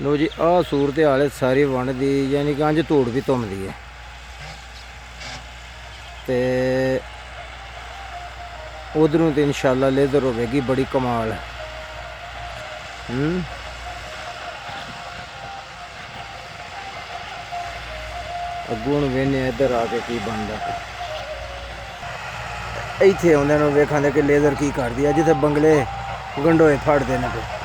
लो जी आ सूरत हाल है सारी वंड दी, यानी कि अंज धूड़ भी धुमदी है। ते उधरों तो इंशाल्लाह लेदर होगी बड़ी कमाल। अगू हूँ वेने इधर आके की बनता। इत्थे आउंदे वेखा कि लेदर की कर दिया, जिथे बंगले गंडोए फड़ते हैं पे।